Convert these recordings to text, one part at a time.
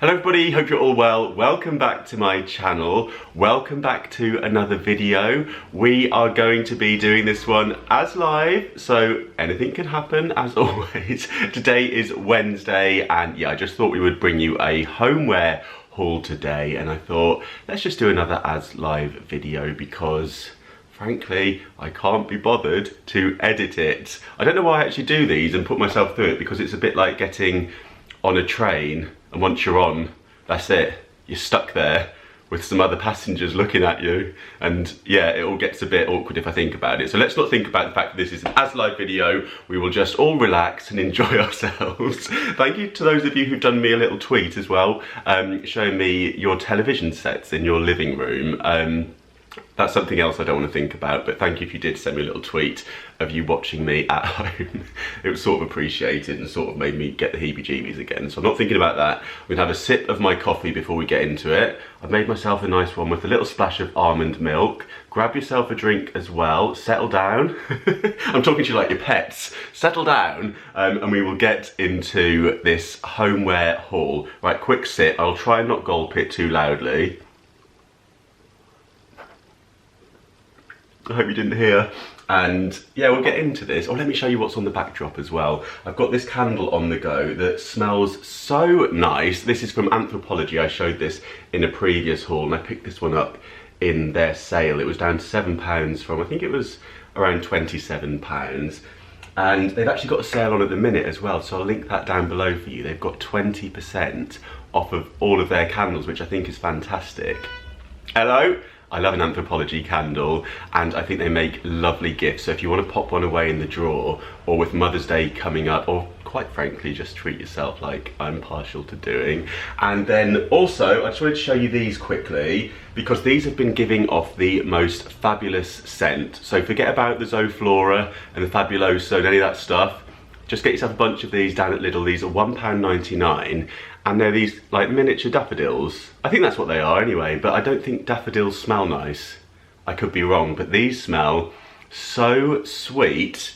Hello everybody, hope you're all well. Welcome back to my channel. Welcome back to another video. We are going to be doing this one as live, so anything can happen as always. Today is Wednesday and yeah, I just thought we would bring you a homeware haul today, and I thought let's just do another as live video because frankly, I can't be bothered to edit it. I don't know why I actually do these and put myself through it, because it's a bit like getting on a train, and once you're on, that's it. You're stuck there with some other passengers looking at you, and yeah, it all gets a bit awkward if I think about it. So let's not think about the fact that this is an as live video. We will just all relax and enjoy ourselves. Thank you to those of you who've done me a little tweet as well, showing me your television sets in your living room. That's something else I don't want to think about, but thank you if you did send me a little tweet of you watching me at home. It was sort of appreciated and sort of made me get the heebie-jeebies again. So I'm not thinking about that. I'm going to have a sip of my coffee before we get into it. I've made myself a nice one with a little splash of almond milk. Grab yourself a drink as well. Settle down. I'm talking to you like your pets. Settle down, and we will get into this homeware haul. Right, quick sip. I'll try and not gulp it too loudly. I hope you didn't hear. And yeah, we'll get into this. Oh, let me show you what's on the backdrop as well. I've got this candle on the go that smells so nice. This is from Anthropologie. I showed this in a previous haul and I picked this one up in their sale. It was down to £7 from, I think it was around £27. And they've actually got a sale on at the minute as well, so I'll link that down below for you. They've got 20% off of all of their candles, which I think is fantastic. Hello? I love an Anthropologie candle, and I think they make lovely gifts. So if you want to pop one away in the drawer, or with Mother's Day coming up, or quite frankly, just treat yourself like I'm partial to doing. And then also, I just wanted to show you these quickly, because these have been giving off the most fabulous scent. So forget about the Zoflora and the Fabuloso and any of that stuff. Just get yourself a bunch of these down at Lidl. These are £1.99. And they're these like miniature daffodils. I think that's what they are anyway, but I don't think daffodils smell nice. I could be wrong, but these smell so sweet.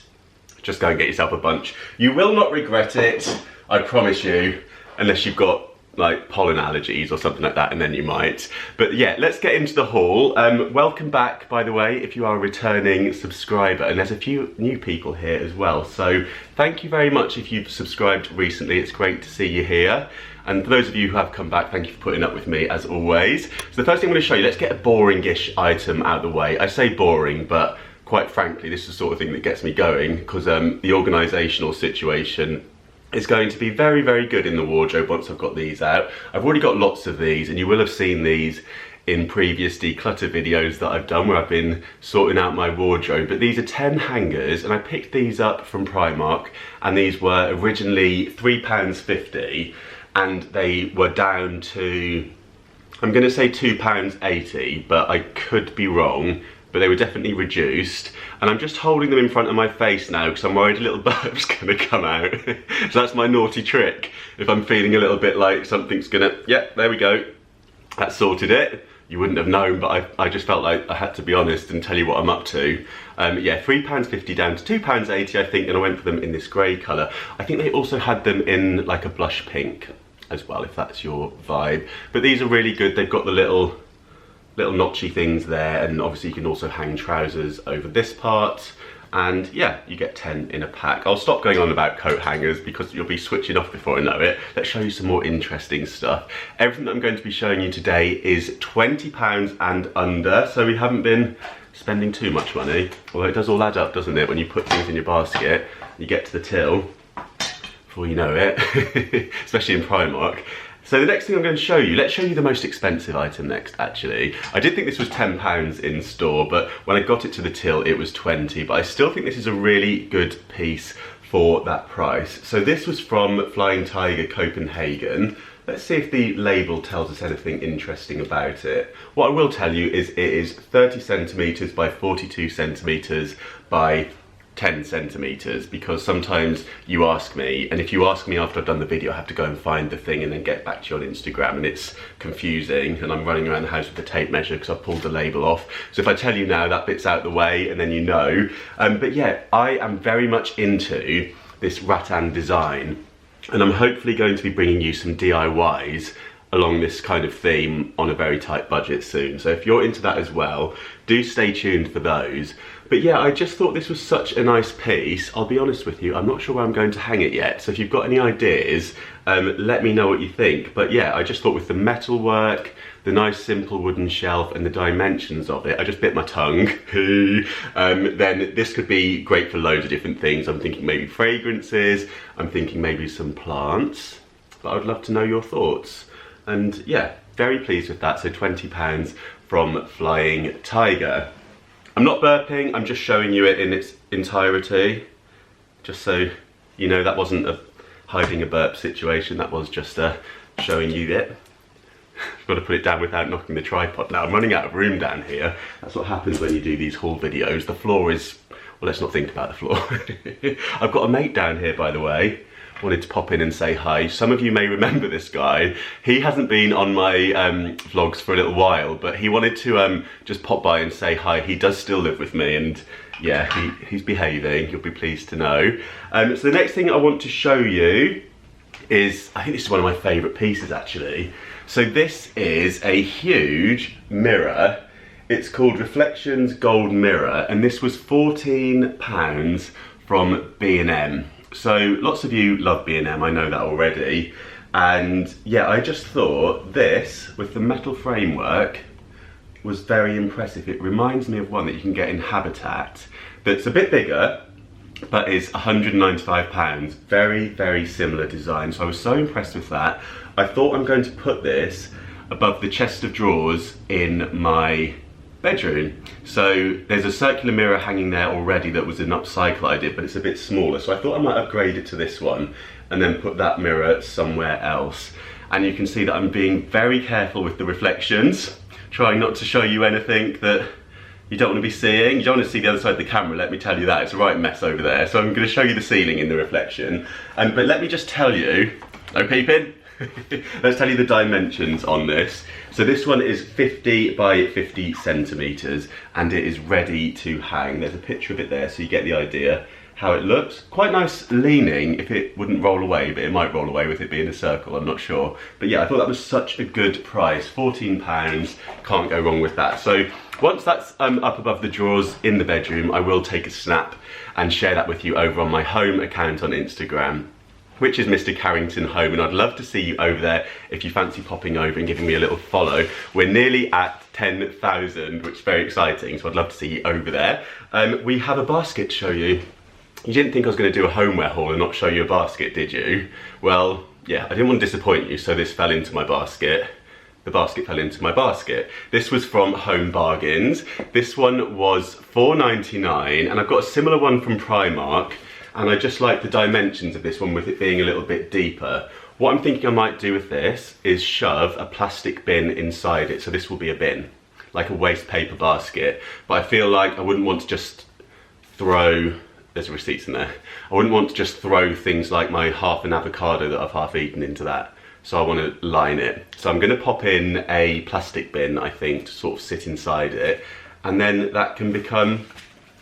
Just go and get yourself a bunch. You will not regret it, I promise you, unless you've got like pollen allergies or something like that, and then you might. But yeah, let's get into the haul. Welcome back, by the way, if you are a returning subscriber, and there's a few new people here as well. So thank you very much if you've subscribed recently. It's great to see you here. And for those of you who have come back, thank you for putting up with me as always. So the first thing I'm going to show you, let's get a boring-ish item out of the way. I say boring, but quite frankly, this is the sort of thing that gets me going, because the organisational situation is going to be very, very good in the wardrobe once I've got these out. I've already got lots of these, and you will have seen these in previous declutter videos that I've done where I've been sorting out my wardrobe. But these are 10 hangers, and I picked these up from Primark, and these were originally £3.50, and they were down to, I'm going to say £2.80, but I could be wrong. But they were definitely reduced, and I'm just holding them in front of my face now because I'm worried a little burp's gonna come out. So that's my naughty trick. If I'm feeling a little bit like something's gonna, yeah, there we go. That sorted it. You wouldn't have known, but I just felt like I had to be honest and tell you what I'm up to. Yeah, £3.50 down to £2.80, I think, and I went for them in this grey colour. I think they also had them in like a blush pink as well, if that's your vibe. But these are really good. They've got the little notchy things there, and obviously you can also hang trousers over this part, and yeah, you get 10 in a pack. I'll stop going on about coat hangers because you'll be switching off before I know it. Let's show you some more interesting stuff. Everything that I'm going to be showing you today is £20 and under, so we haven't been spending too much money, although it does all add up, doesn't it, when you put things in your basket, you get to the till before you know it, especially in Primark. So the next thing I'm going to show you, let's show you the most expensive item next actually. I did think this was £10 in store, but when I got it to the till it was 20, but I still think this is a really good piece for that price. So this was from Flying Tiger Copenhagen. Let's see if the label tells us anything interesting about it. What I will tell you is it is 30 centimetres by 42 centimetres by 10 centimetres, because sometimes you ask me, and if you ask me after I've done the video, I have to go and find the thing and then get back to you on Instagram, and it's confusing, and I'm running around the house with a tape measure because I've pulled the label off. So if I tell you now, that bit's out the way, and then you know. But yeah, I am very much into this rattan design, and I'm hopefully going to be bringing you some DIYs along this kind of theme on a very tight budget soon. So if you're into that as well, do stay tuned for those. But yeah, I just thought this was such a nice piece. I'll be honest with you, I'm not sure where I'm going to hang it yet. So if you've got any ideas, let me know what you think. But yeah, I just thought with the metal work, the nice simple wooden shelf and the dimensions of it, I just bit my tongue, then this could be great for loads of different things. I'm thinking maybe fragrances, I'm thinking maybe some plants, but I would love to know your thoughts. And yeah, very pleased with that. So £20 from Flying Tiger. I'm not burping, I'm just showing you it in its entirety, just so you know that wasn't a hiding a burp situation, that was just showing you it. I've got to put it down without knocking the tripod. Now I'm running out of room down here. That's what happens when you do these haul videos. The floor is, well, let's not think about the floor. I've got a mate down here, by the way. Wanted to pop in and say hi. Some of you may remember this guy. He hasn't been on my vlogs for a little while, but he wanted to just pop by and say hi. He does still live with me, and yeah, he's behaving. You'll be pleased to know. So the next thing I want to show you is, I think this is one of my favourite pieces actually. So this is a huge mirror. It's called Reflections Gold Mirror, and this was £14 from B&M. So lots of you love B&M, I know that already. And yeah, I just thought this, with the metal framework, was very impressive. It reminds me of one that you can get in Habitat, that's a bit bigger, but is £195. Very, very similar design. So I was so impressed with that. I thought I'm going to put this above the chest of drawers in my bedroom. So there's a circular mirror hanging there already that was an upcycle I did, but it's a bit smaller. So I thought I might upgrade it to this one and then put that mirror somewhere else. And you can see that I'm being very careful with the reflections, trying not to show you anything that you don't want to be seeing. You don't want to see the other side of the camera, let me tell you that. It's a right mess over there. So I'm going to show you the ceiling in the reflection. But let me just tell you, no peeping. Let's tell you the dimensions on this. So this one is 50 by 50 centimetres and it is ready to hang. There's a picture of it there so you get the idea how it looks. Quite nice leaning if it wouldn't roll away, but it might roll away with it being a circle, I'm not sure. But yeah, I thought that was such a good price. £14, can't go wrong with that. So once that's up above the drawers in the bedroom, I will take a snap and share that with you over on my home account on Instagram, which is Mr. Carrington Home, and I'd love to see you over there if you fancy popping over and giving me a little follow. We're nearly at 10,000, which is very exciting, so I'd love to see you over there. We have a basket to show you. You didn't think I was going to do a homeware haul and not show you a basket, did you? Well, yeah, I didn't want to disappoint you, so this fell into my basket. The basket fell into my basket. This was from Home Bargains. This one was £4.99, and I've got a similar one from Primark. And I just like the dimensions of this one with it being a little bit deeper. What I'm thinking I might do with this is shove a plastic bin inside it. So this will be a bin, like a waste paper basket. But I feel like I wouldn't want to just throw, there's receipts in there. I wouldn't want to just throw things like my half an avocado that I've half eaten into that. So I want to line it. So I'm going to pop in a plastic bin, I think, to sort of sit inside it. And then that can become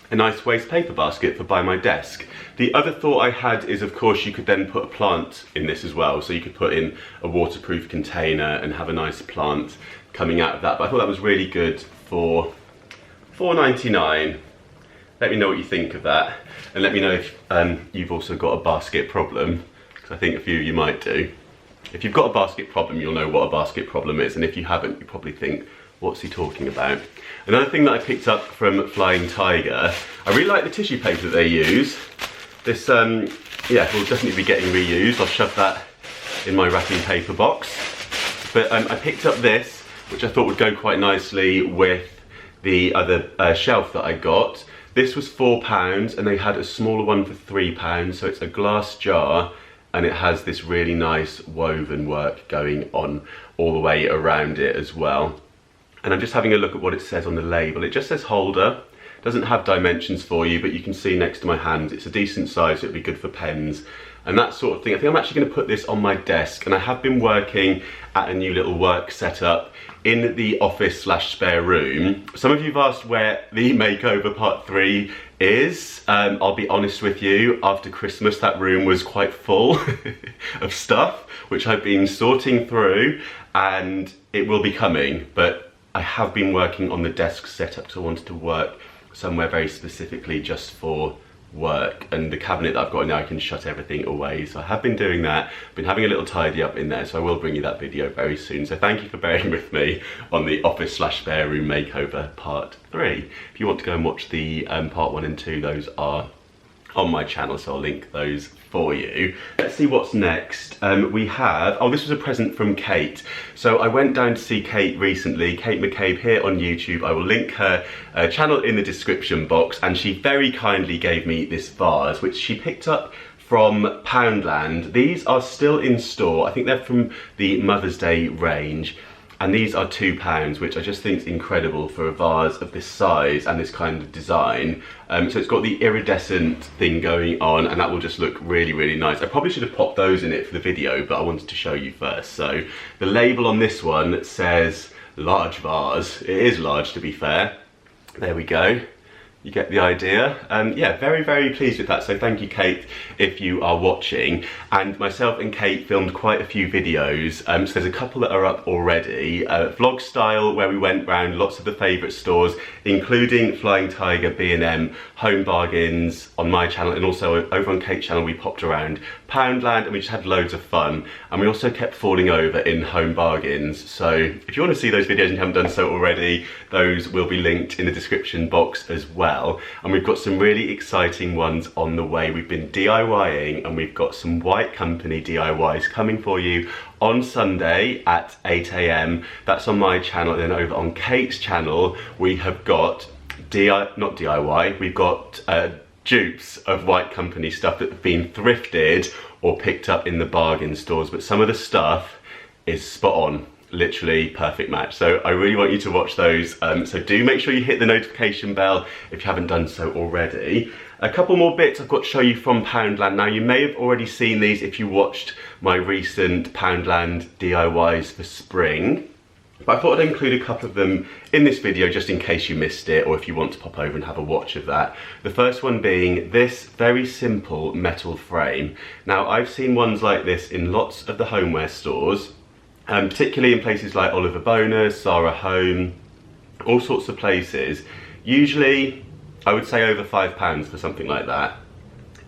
a nice waste paper basket for by my desk. The other thought I had is, of course, you could then put a plant in this as well. So you could put in a waterproof container and have a nice plant coming out of that. But I thought that was really good for £4.99. Let me know what you think of that. And let me know if you've also got a basket problem, because I think a few of you might do. If you've got a basket problem, you'll know what a basket problem is. And if you haven't, you probably think, what's he talking about? Another thing that I picked up from Flying Tiger, I really like the tissue paper that they use. This, yeah, will definitely be getting reused. I'll shove that in my wrapping paper box. But I picked up this, which I thought would go quite nicely with the other shelf that I got. This was £4 and they had a smaller one for £3. So it's a glass jar and it has this really nice woven work going on all the way around it as well. And I'm just having a look at what it says on the label. It just says holder. Doesn't have dimensions for you, but you can see next to my hand, it's a decent size, so it'd be good for pens and that sort of thing. I think I'm actually going to put this on my desk, and I have been working at a new little work setup in the office / spare room. Some of you have asked where the makeover part 3 is. I'll be honest with you, after Christmas that room was quite full of stuff, which I've been sorting through, and it will be coming, but I have been working on the desk setup because I wanted to work somewhere very specifically just for work, and the cabinet that I've got in there, I can shut everything away. So I have been doing that, been having a little tidy up in there, so I will bring you that video very soon. So thank you for bearing with me on the office slash spare room makeover part 3. If you want to go and watch the part 1 and 2, those are on my channel, so I'll link those for you. Let's see what's next. We have, oh, this was a present from Kate. So I went down to see Kate recently, Kate McCabe here on YouTube. I will link her channel in the description box, and she very kindly gave me this vase, which she picked up from Poundland. These are still in store. I think they're from the Mother's Day range. And these are £2, which I just think is incredible for a vase of this size and this kind of design. So it's got the iridescent thing going on, and that will just look really, really nice. I probably should have popped those in it for the video, but I wanted to show you first. So the label on this one says large vase. It is large, to be fair. There we go. You get the idea. Yeah, very, very pleased with that. So thank you, Kate, if you are watching. And myself and Kate filmed quite a few videos. So there's a couple that are up already. Vlog style, where we went round lots of the favourite stores, including Flying Tiger, B&M, Home Bargains on my channel, and also over on Kate's channel we popped around Poundland, and we just had loads of fun. And we also kept falling over in Home Bargains. So if you want to see those videos and you haven't done so already, those will be linked in the description box as well. And we've got some really exciting ones on the way. We've been DIYing, and we've got some White Company DIYs coming for you on Sunday at 8 AM. That's on my channel. And then over on Kate's channel, we have got not DIY, we've got dupes of White Company stuff that have been thrifted or picked up in the bargain stores, but some of the stuff is spot on. Literally perfect match. So I really want you to watch those. So do make sure you hit the notification bell if you haven't done so already. A couple more bits I've got to show you from Poundland. Now, you may have already seen these if you watched my recent Poundland DIYs for spring, but I thought I'd include a couple of them in this video just in case you missed it, or if you want to pop over and have a watch of that. The first one being this very simple metal frame. Now, I've seen ones like this in lots of the homeware stores, particularly in places like Oliver Bonas, Zara Home, all sorts of places. Usually, I would say over £5 for something like that.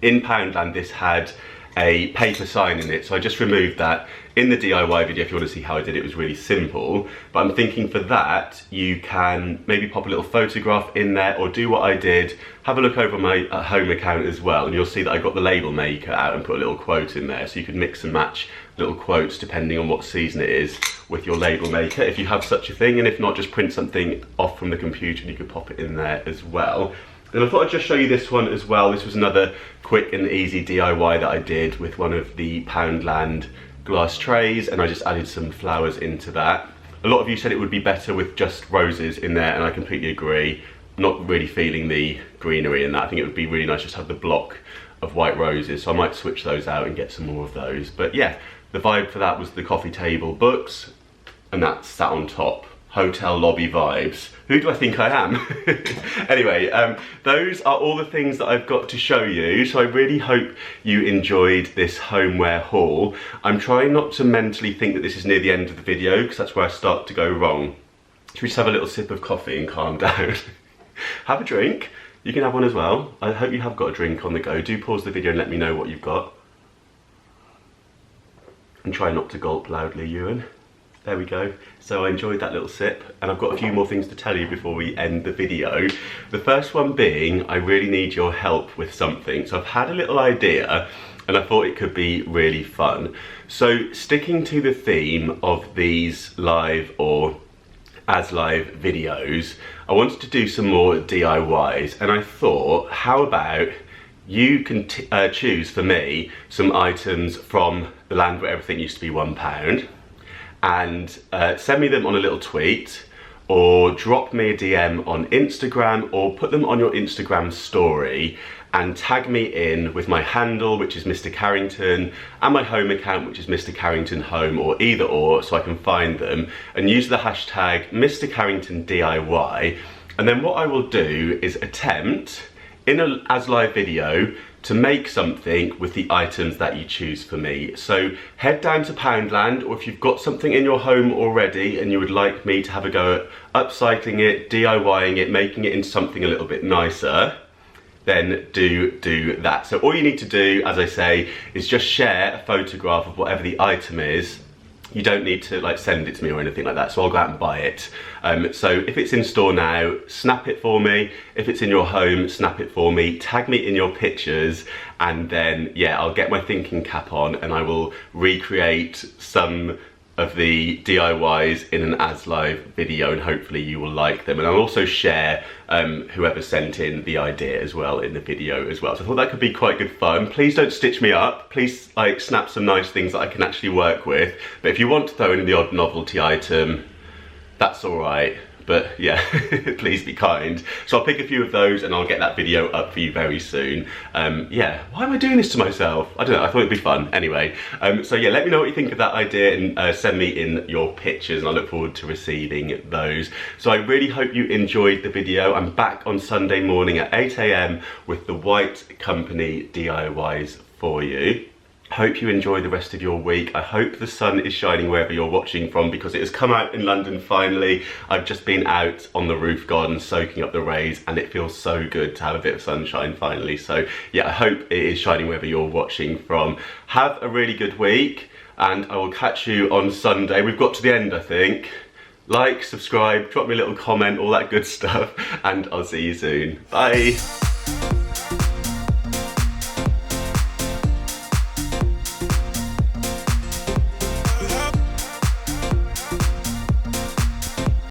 In Poundland, this had a paper sign in it, so I just removed that. In the DIY video, if you want to see how I did it, it was really simple. But I'm thinking for that, you can maybe pop a little photograph in there, or do what I did, have a look over my home account as well, and you'll see that I got the label maker out and put a little quote in there, so you could mix and match little quotes depending on what season it is with your label maker, if you have such a thing, and if not, just print something off from the computer and you could pop it in there as well. And I thought I'd just show you this one as well. This was another quick and easy DIY that I did with one of the Poundland glass trays, and I just added some flowers into that. A lot of you said it would be better with just roses in there, and I completely agree. I'm not really feeling the greenery in that. I think it would be really nice just to have the block of white roses, so I might switch those out and get some more of those. But yeah, the vibe for that was the coffee table books, and that sat on top. Hotel lobby vibes. Who do I think I am? Anyway, those are all the things that I've got to show you, so I really hope you enjoyed this homeware haul. I'm trying not to mentally think that this is near the end of the video, because that's where I start to go wrong. Should we just have a little sip of coffee and calm down? Have a drink. You can have one as well. I hope you have got a drink on the go. Do pause the video and let me know what you've got. And try not to gulp loudly, Ewan. There we go. So I enjoyed that little sip, and I've got a few more things to tell you before we end the video. The first one being, I really need your help with something. So I've had a little idea, and I thought it could be really fun. So sticking to the theme of these live or as live videos, I wanted to do some more DIYs, and I thought, how about you can choose for me some items from the land where everything used to be £1, and send me them on a little tweet, or drop me a DM on Instagram, or put them on your Instagram story and tag me in with my handle, which is Mr. Carrington, and my home account, which is Mr. Carrington Home, or either or, so I can find them, and use the hashtag Mr. Carrington DIY. And then what I will do is attempt, in an as live video, to make something with the items that you choose for me. So head down to Poundland, or if you've got something in your home already and you would like me to have a go at upcycling it, DIYing it, making it into something a little bit nicer, then do that. So all you need to do, as I say, is just share a photograph of whatever the item is. You don't need to like send it to me or anything like that, so I'll go out and buy it. So if it's in store now, snap it for me. If it's in your home, snap it for me. Tag me in your pictures, and then yeah, I'll get my thinking cap on and I will recreate some of the DIYs in an as live video, and hopefully you will like them. And I'll also share whoever sent in the idea as well in the video as well. So I thought that could be quite good fun. Please don't stitch me up. Please like snap some nice things that I can actually work with. But if you want to throw in the odd novelty item, that's all right. But yeah, please be kind. So I'll pick a few of those and I'll get that video up for you very soon. Yeah, why am I doing this to myself? I don't know, I thought it'd be fun. Anyway, so yeah, let me know what you think of that idea and send me in your pictures, and I look forward to receiving those. So I really hope you enjoyed the video. I'm back on Sunday morning at 8 AM with the White Company DIYs for you. Hope you enjoy the rest of your week. I hope the sun is shining wherever you're watching from, because it has come out in London finally. I've just been out on the roof garden soaking up the rays, and it feels so good to have a bit of sunshine finally. So yeah, I hope it is shining wherever you're watching from. Have a really good week, and I will catch you on Sunday. We've got to the end, I think. Like, subscribe, drop me a little comment, all that good stuff, and I'll see you soon. Bye.